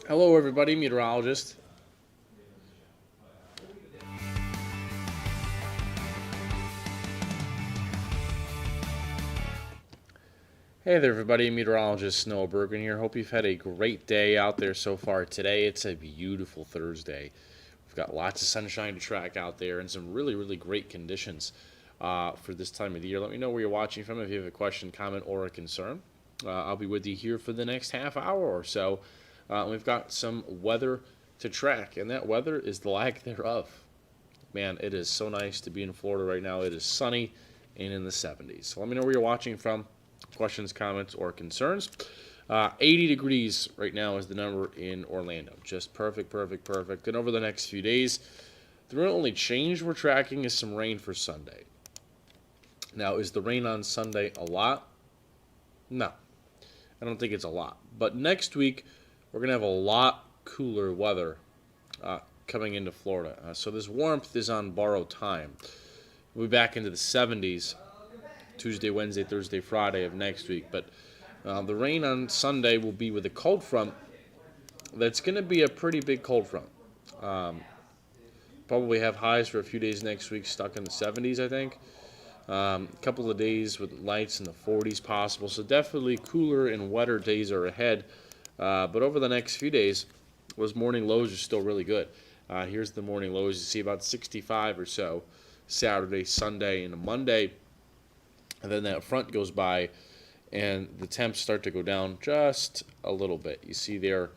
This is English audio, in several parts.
Hello, everybody. Meteorologist. Hey there, everybody. Meteorologist Snow Bergren here. Hope you've had a great day out there so far today. It's a beautiful Thursday. We've got lots of sunshine to track out there and some really, really great conditions for this time of the year. Let me know where you're watching from if you have a question, comment, or a concern. I'll be with you here for the next half hour or so. We've got some weather to track, and that weather is the lack thereof. Man, it is so nice to be in Florida right now. It is sunny and in the 70s. So let me know where you're watching from. Questions, comments, or concerns. 80 degrees right now is the number in Orlando. Just perfect, perfect, perfect. And over the next few days, the only change we're tracking is some rain for Sunday. Now, is the rain on Sunday a lot? No, I don't think it's a lot. But next week, we're going to have a lot cooler weather coming into Florida. So this warmth is on borrowed time. We'll be back into the 70s Tuesday, Wednesday, Thursday, Friday of next week. But the rain on Sunday will be with a cold front. That's going to be a pretty big cold front. Probably have highs for a few days next week, stuck in the 70s, I think. A couple of days with lights in the 40s possible. So definitely cooler and wetter days are ahead. But over the next few days, those morning lows are still really good. Here's the morning lows. You see about 65 or so Saturday, Sunday, and Monday. And then that front goes by, and the temps start to go down just a little bit. You see there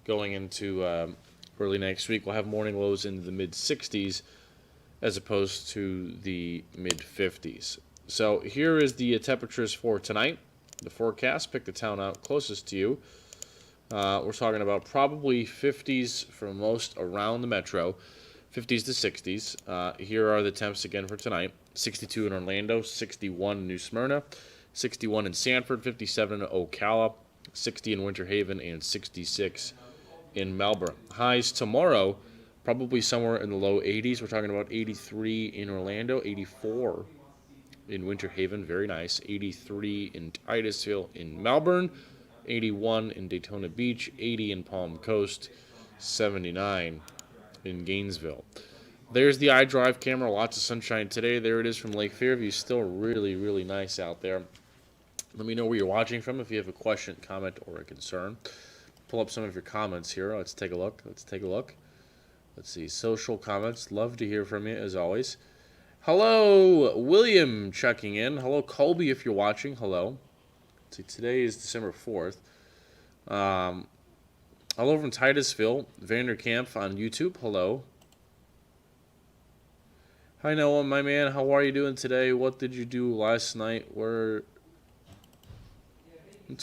going into early next week, we'll have morning lows into the mid-60s as opposed to the mid-50s. So here is the temperatures for tonight. The forecast, pick the town out closest to you. We're talking about probably 50s for most around the metro, 50s to 60s. Here are the temps again for tonight. 62 in Orlando, 61 in New Smyrna, 61 in Sanford, 57 in Ocala, 60 in Winter Haven, and 66 in Melbourne. Highs tomorrow, probably somewhere in the low 80s. We're talking about 83 in Orlando, 84 in Winter Haven, very nice, 83 in Titusville in Melbourne, 81 in Daytona Beach, 80 in Palm Coast, 79 in Gainesville. There's the iDrive camera. Lots of sunshine today. There it is from Lake Fairview. Still really, really nice out there. Let me know where you're watching from if you have a question, comment, or a concern. Pull up some of your comments here. Let's take a look. Let's see. Social comments. Love to hear from you, as always. Hello, William checking in. Hello, Colby, if you're watching. Hello. Let's see, today is December 4th. Hello from Titusville. Vanderkamp on YouTube. Hello. Hi, Noah, my man. How are you doing today? What did you do last night? What's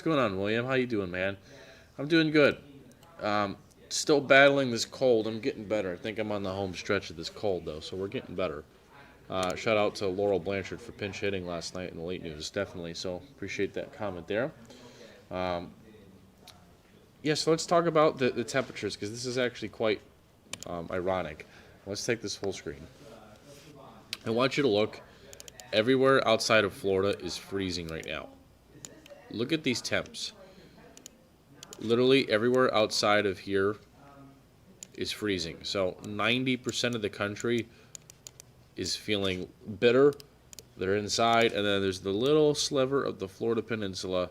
going on, William? How you doing, man? I'm doing good. Still battling this cold. I'm getting better. I think I'm on the home stretch of this cold, though, so we're getting better. Shout out to Laurel Blanchard for pinch hitting last night in the late news, definitely. So appreciate that comment there. So let's talk about the temperatures, because this is actually quite ironic. Let's take this full screen. I want you to look. Everywhere outside of Florida is freezing right now. Look at these temps. Literally everywhere outside of here is freezing. So 90% of the country is feeling bitter. They're inside, and then there's the little sliver of the Florida Peninsula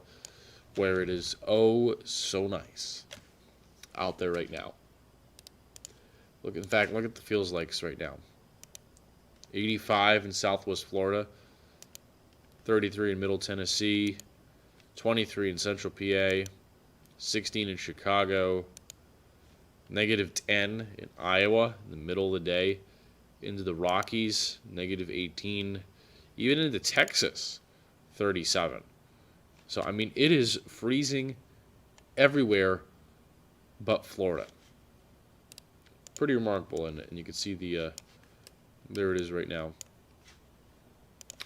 where it is oh so nice out there right now. Look at the feels likes right now. 85 in Southwest Florida, 33 in Middle Tennessee, 23 in Central PA, 16 in Chicago, negative 10 in Iowa in the middle of the day, into the Rockies, negative 18, even into Texas, 37. So, I mean, it is freezing everywhere but Florida. Pretty remarkable, and you can see there it is right now.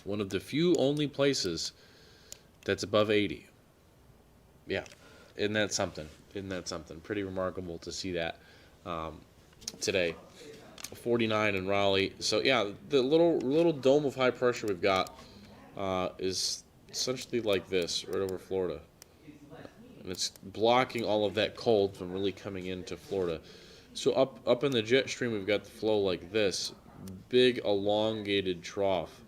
One of the few only places that's above 80. Yeah, isn't that something? Pretty remarkable to see that today. 49 in Raleigh. So yeah, the little dome of high pressure we've got is essentially like this right over Florida. and it's blocking all of that cold from really coming into Florida. So up in the jet stream, we've got the flow like this, big elongated trough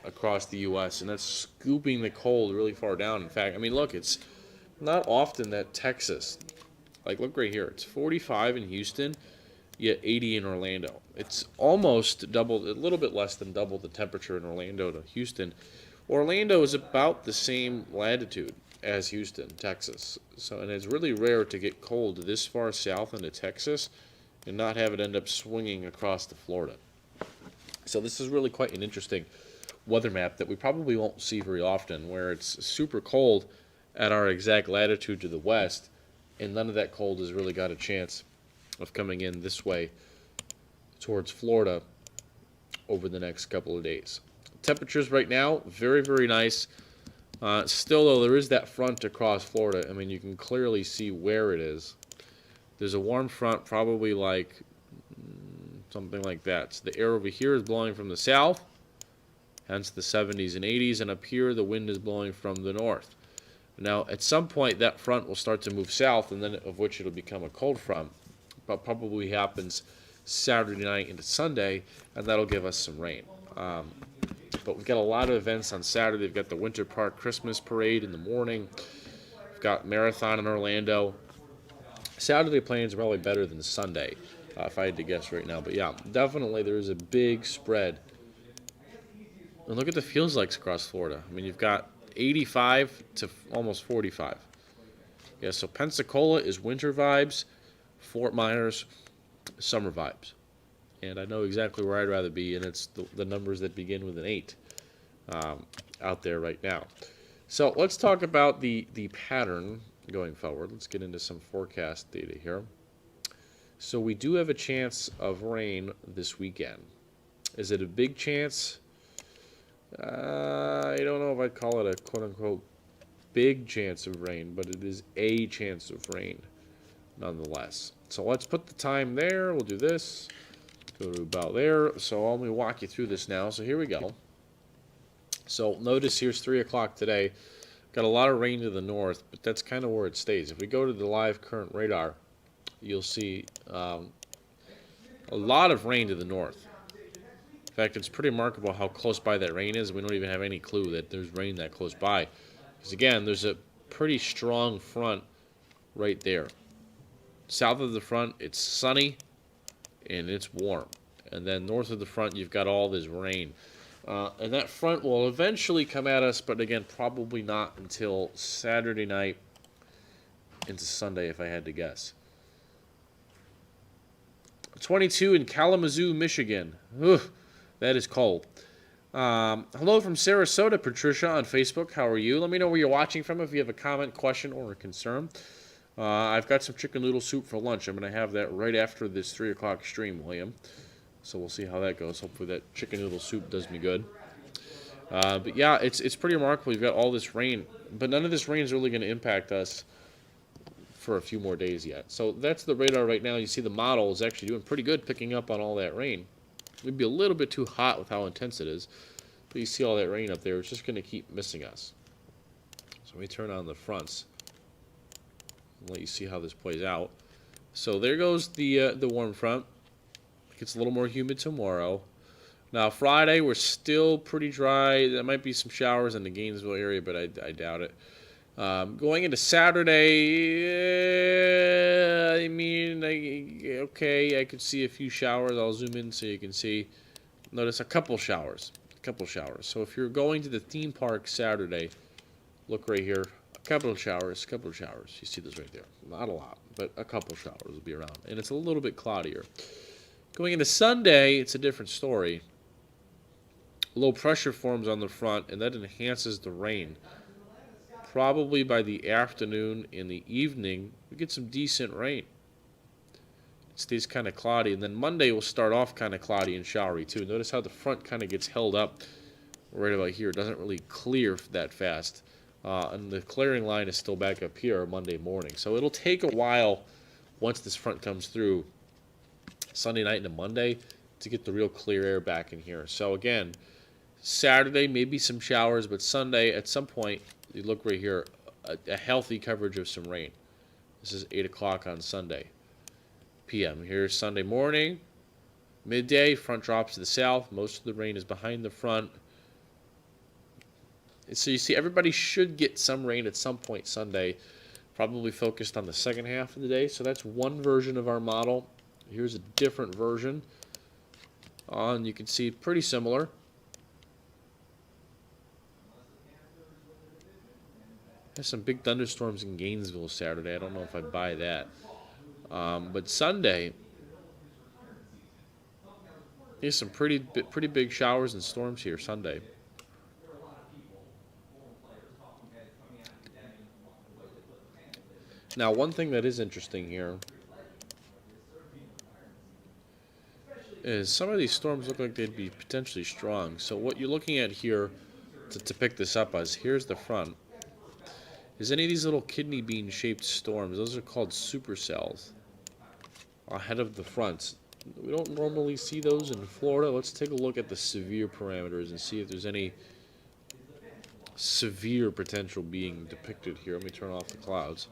across the U.S., and that's scooping the cold really far down. In fact, I mean, look, it's not often that Texas, like look right here, it's 45 in Houston, yet 80 in Orlando. It's almost double, a little bit less than double the temperature in Orlando to Houston. Orlando is about the same latitude as Houston, Texas. So, and it's really rare to get cold this far south into Texas and not have it end up swinging across to Florida. So this is really quite an interesting weather map that we probably won't see very often, where it's super cold at our exact latitude to the west, and none of that cold has really got a chance of coming in this way towards Florida over the next couple of days. Temperatures right now, very, very nice. Still, though, there is that front across Florida. I mean, you can clearly see where it is. There's a warm front, probably like something like that. So the air over here is blowing from the south, hence the 70s and 80s, and up here the wind is blowing from the north. Now, at some point, that front will start to move south, and then of which it'll become a cold front, but probably happens Saturday night into Sunday, and that'll give us some rain. But we've got a lot of events on Saturday. We've got the Winter Park Christmas Parade in the morning. We've got Marathon in Orlando. Saturday plans are probably better than Sunday, if I had to guess right now. But yeah, definitely there is a big spread. And look at the feels likes across Florida. I mean, you've got 85 to almost 45. Yeah, so Pensacola is winter vibes. Fort Myers, summer vibes. And I know exactly where I'd rather be, and it's the numbers that begin with an 8 out there right now. So let's talk about the pattern going forward. Let's get into some forecast data here. So we do have a chance of rain this weekend. Is it a big chance? I don't know if I'd call it a quote-unquote big chance of rain, but it is a chance of rain nonetheless. So let's put the time there. We'll do this. Go to about there. So let me walk you through this now. So here we go. So notice here's 3 o'clock today. Got a lot of rain to the north, but that's kind of where it stays. If we go to the live current radar, you'll see a lot of rain to the north. In fact, it's pretty remarkable how close by that rain is. We don't even have any clue that there's rain that close by. Because again, there's a pretty strong front right there. South of the front, it's sunny and it's warm. And then north of the front, you've got all this rain. And that front will eventually come at us, but again, probably not until Saturday night into Sunday, if I had to guess. 22 in Kalamazoo, Michigan. Ugh, that is cold. Hello from Sarasota, Patricia, on Facebook. How are you? Let me know where you're watching from if you have a comment, question, or a concern. I've got some chicken noodle soup for lunch. I'm going to have that right after this 3 o'clock stream, William. So we'll see how that goes. Hopefully that chicken noodle soup does me good. But yeah, it's pretty remarkable. You've got all this rain, but none of this rain is really going to impact us for a few more days yet. So that's the radar right now. You see the model is actually doing pretty good picking up on all that rain. It'd be a little bit too hot with how intense it is, but you see all that rain up there. It's just going to keep missing us. So let me turn on the fronts and let you see how this plays out. So there goes the warm front. Gets a little more humid tomorrow. Now Friday we're still pretty dry. There might be some showers in the Gainesville area, but I doubt it. Going into Saturday, I mean, okay, I could see a few showers. I'll zoom in so you can see. Notice a couple showers. So if you're going to the theme park Saturday, look right here. A couple of showers. You see this right there. Not a lot, but a couple showers will be around. And it's a little bit cloudier. Going into Sunday, it's a different story. Low pressure forms on the front, and that enhances the rain. Probably by the afternoon and the evening, we get some decent rain. It stays kind of cloudy, and then Monday will start off kind of cloudy and showery too. Notice how the front kind of gets held up right about here. It doesn't really clear that fast. And the clearing line is still back up here Monday morning. So it'll take a while once this front comes through Sunday night into Monday to get the real clear air back in here. So again, Saturday maybe some showers, but Sunday at some point You look right here, a healthy coverage of some rain. This is 8 o'clock on Sunday p.m. Here's Sunday morning, midday, front drops to the south. Most of the rain is behind the front. And so you see everybody should get some rain at some point Sunday, probably focused on the second half of the day. So that's one version of our model. Here's a different version. You can see pretty similar. There's some big thunderstorms in Gainesville Saturday. I don't know if I buy that. But Sunday, there's some pretty big showers and storms here Sunday. Now, one thing that is interesting here is some of these storms look like they'd be potentially strong. So what you're looking at here to pick this up as, here's the front. Is any of these little kidney bean shaped storms, those are called supercells, ahead of the fronts. We don't normally see those in Florida. Let's take a look at the severe parameters and see if there's any severe potential being depicted here. Let me turn off the clouds.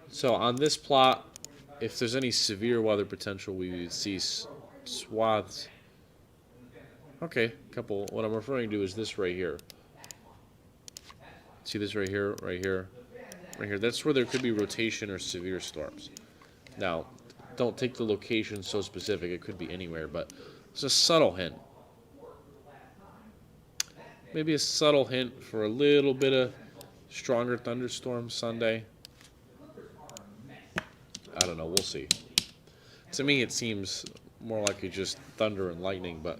So on this plot, if there's any severe weather potential, we would see swaths. Okay, couple. What I'm referring to is this right here. See this right here, right here, right here. That's where there could be rotation or severe storms. Now, don't take the location so specific. It could be anywhere, but it's a subtle hint. Maybe a subtle hint for a little bit of stronger thunderstorms Sunday. I don't know. We'll see. To me, it seems more like it's just thunder and lightning, but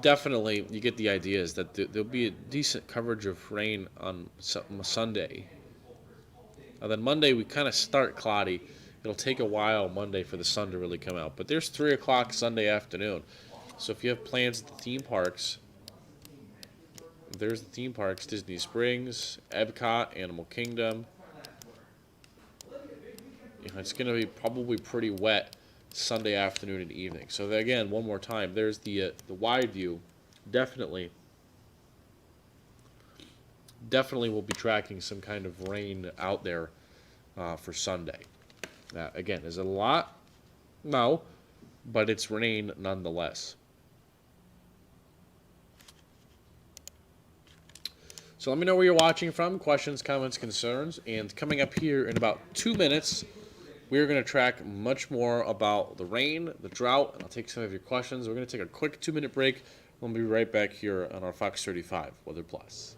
definitely you get the idea is that there'll be a decent coverage of rain on Sunday. And then Monday, we kind of start cloudy. It'll take a while Monday for the sun to really come out. But there's 3 o'clock Sunday afternoon. So if you have plans at the theme parks, there's the theme parks, Disney Springs, Epcot, Animal Kingdom. It's going to be probably pretty wet Sunday afternoon and evening. So again, one more time, there's the wide view. Definitely we'll be tracking some kind of rain out there for Sunday. Again, is it a lot? No, but it's rain nonetheless. So let me know where you're watching from, questions, comments, concerns, and coming up here in about 2 minutes, we're going to track much more about the rain, the drought, and I'll take some of your questions. We're going to take a quick 2-minute break. We'll be right back here on our Fox 35 Weather Plus.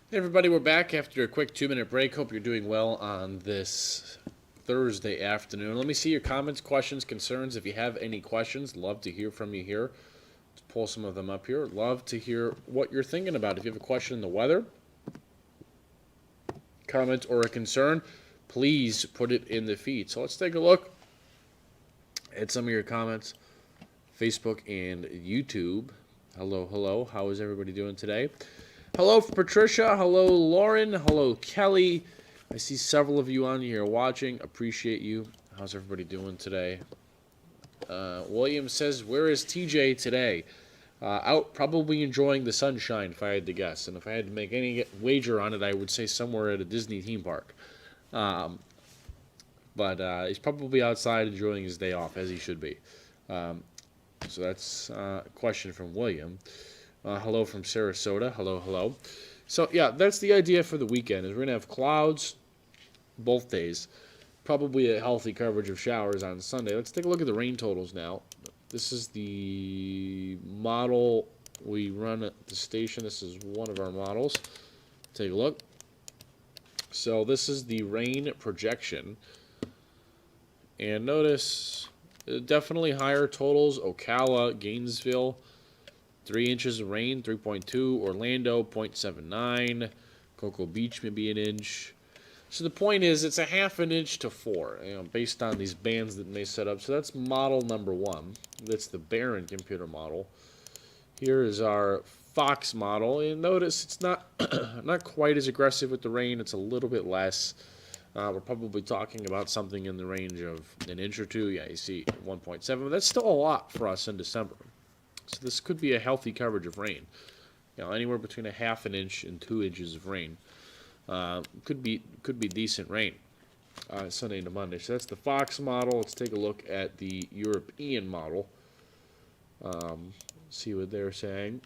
Hey everybody, we're back after a quick 2-minute break. Hope you're doing well on this Thursday afternoon. Let me see your comments, questions, concerns. If you have any questions, love to hear from you here. Let's pull some of them up here. Love to hear what you're thinking about. If you have a question in the weather, comment, or a concern, please put it in the feed. So let's take a look at some of your comments. Facebook and YouTube. Hello, hello. How is everybody doing today? Hello, Patricia. Hello, Lauren. Hello, Kelly. I see several of you on here watching. Appreciate you. How's everybody doing today? William says, where is TJ today? Out, probably enjoying the sunshine, if I had to guess. And if I had to make any wager on it, I would say somewhere at a Disney theme park. But he's probably outside enjoying his day off, as he should be. So that's a question from William. Hello from Sarasota. Hello, hello. So, yeah, that's the idea for the weekend, is we're going to have clouds both days. Probably a healthy coverage of showers on Sunday. Let's take a look at the rain totals now. This is the model we run at the station. This is one of our models. Take a look. So this is the rain projection. And notice definitely higher totals. Ocala, Gainesville, 3 inches of rain, 3.2. Orlando, 0.79. Cocoa Beach, maybe an inch. So the point is, it's a half an inch to 4, based on these bands that may set up. So that's model number 1. That's the Bergren computer model. Here is our Fox model, and notice it's not not quite as aggressive with the rain. It's a little bit less. We're probably talking about something in the range of an inch or 2. Yeah, you see 1.7. But that's still a lot for us in December. So this could be a healthy coverage of rain. Anywhere between a half an inch and 2 inches of rain. Could be decent rain Sunday to Monday. So that's the Fox model. Let's take a look at the European model. See what they're saying.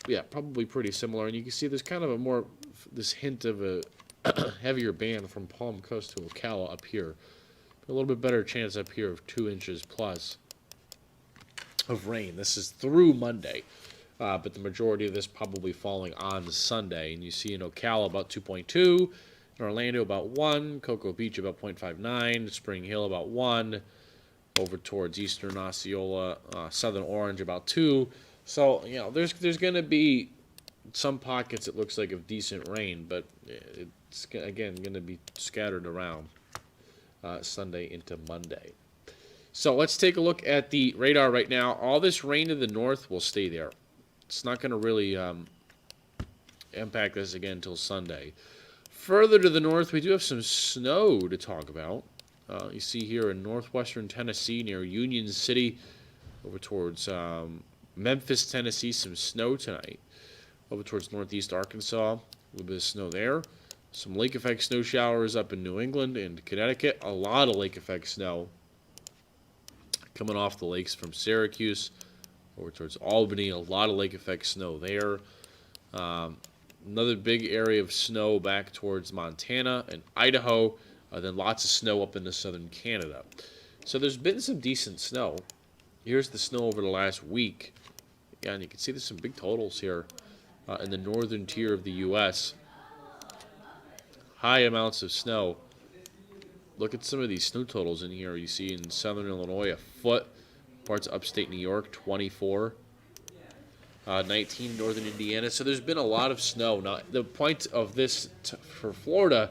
Yeah, probably pretty similar. And you can see there's kind of this hint of a heavier band from Palm Coast to Ocala up here. A little bit better chance up here of 2 inches plus of rain. This is through Monday. But the majority of this probably falling on Sunday. And you see in Ocala about 2.2, in Orlando about 1, Cocoa Beach about 0.59, Spring Hill about 1, over towards eastern Osceola, southern Orange about 2. So, there's going to be some pockets, it looks like, of decent rain, but it's, again, going to be scattered around Sunday into Monday. So let's take a look at the radar right now. All this rain to the north will stay there. It's not going to really impact us again until Sunday. Further to the north, we do have some snow to talk about. You see here in northwestern Tennessee near Union City, over towards Memphis, Tennessee, some snow tonight. Over towards northeast Arkansas, a little bit of snow there. Some lake effect snow showers up in New England and Connecticut. A lot of lake effect snow coming off the lakes from Syracuse. Over towards Albany, a lot of lake effect snow there. Another big area of snow back towards Montana and Idaho. Then lots of snow up into southern Canada. So there's been some decent snow. Here's the snow over the last week. Yeah, and you can see there's some big totals here in the northern tier of the U.S. High amounts of snow. Look at some of these snow totals in here. You see in southern Illinois, a foot. Parts of upstate New York, 24. 19 in northern Indiana. So there's been a lot of snow. Now, the point of this for Florida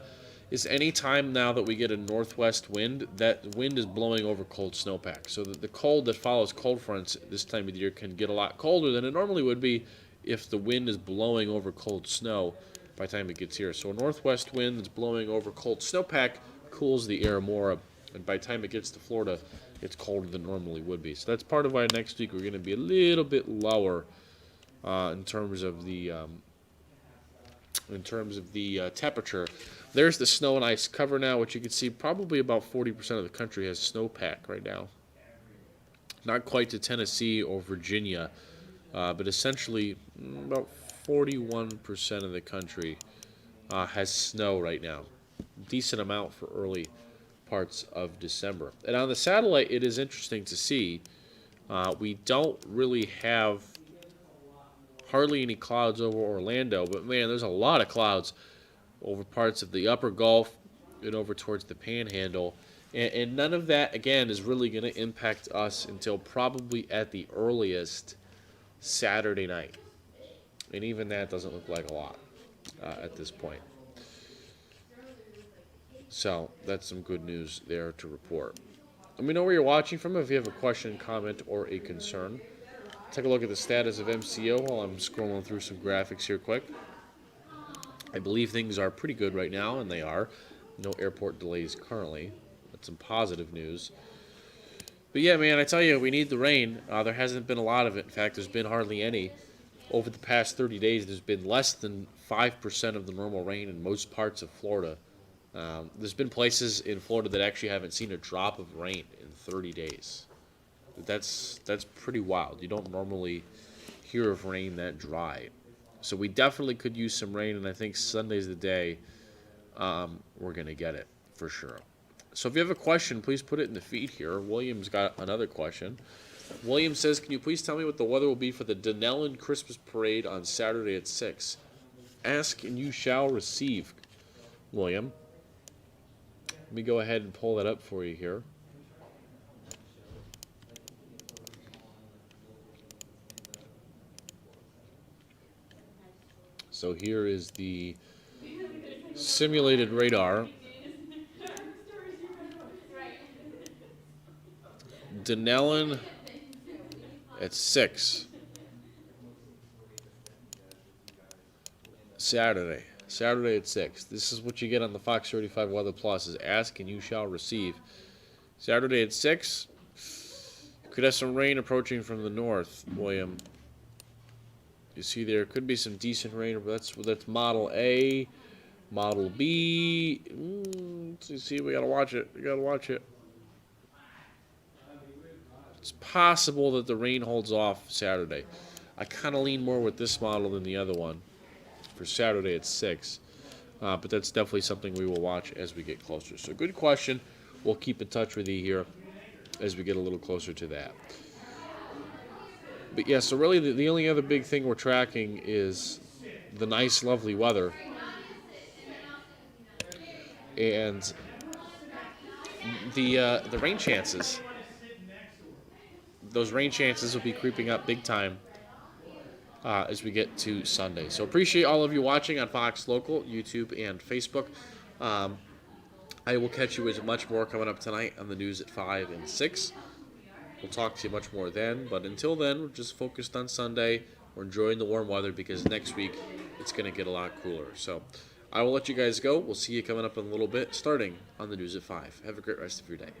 is any time now that we get a northwest wind, that wind is blowing over cold snowpack. So the cold that follows cold fronts this time of the year can get a lot colder than it normally would be if the wind is blowing over cold snow by the time it gets here. So a northwest wind that's blowing over cold snowpack cools the air more, and by the time it gets to Florida, it's colder than normally would be. So that's part of why next week we're going to be a little bit lower in terms of the temperature. There's the snow and ice cover now, which you can see probably about 40% of the country has snowpack right now. Not quite to Tennessee or Virginia, but essentially about 41% of the country has snow right now. Decent amount for early parts of December. And on the satellite, it is interesting to see we don't really have hardly any clouds over Orlando, but man, there's a lot of clouds over parts of the upper Gulf and over towards the Panhandle. And none of that, again, is really going to impact us until probably at the earliest Saturday night. And even that doesn't look like a lot at this point. So that's some good news there to report. Let me know where you're watching from if you have a question, comment, or a concern. Take a look at the status of MCO while I'm scrolling through some graphics here quick. I believe things are pretty good right now, and they are. No airport delays currently. That's some positive news. But yeah, man, I tell you, we need the rain. There hasn't been a lot of it. In fact, there's been hardly any. Over the past 30 days, there's been less than 5% of the normal rain in most parts of Florida. There's been places in Florida that actually haven't seen a drop of rain in 30 days. That's pretty wild. You don't normally hear of rain that dry. So we definitely could use some rain, and I think Sunday's the day we're going to get it for sure. So if you have a question, please put it in the feed here. William's got another question. William says, can you please tell me what the weather will be for the Denellen Christmas Parade on Saturday at 6? Ask and you shall receive, William. Let me go ahead and pull that up for you here. So here is the simulated radar. Denellen at 6. Saturday at 6. This is what you get on the Fox 35 Weather Plus, is ask and you shall receive. Saturday at 6. Could have some rain approaching from the north, William. You see there could be some decent rain, but that's Model A. Model B. Let's see, we gotta watch it. It's possible that the rain holds off Saturday. I kind of lean more with this model than the other one for Saturday at 6. But that's definitely something we will watch as we get closer. So good question. We'll keep in touch with you here as we get a little closer to that. But yeah, so really the only other big thing we're tracking is the nice, lovely weather. And the rain chances. Those rain chances will be creeping up big time as we get to Sunday. So appreciate all of you watching on Fox Local, YouTube, and Facebook. I will catch you with much more coming up tonight on the news at 5 and 6. We'll talk to you much more then. But until then, we're just focused on Sunday. We're enjoying the warm weather because next week it's going to get a lot cooler. So I will let you guys go. We'll see you coming up in a little bit, starting on the news at 5. Have a great rest of your day.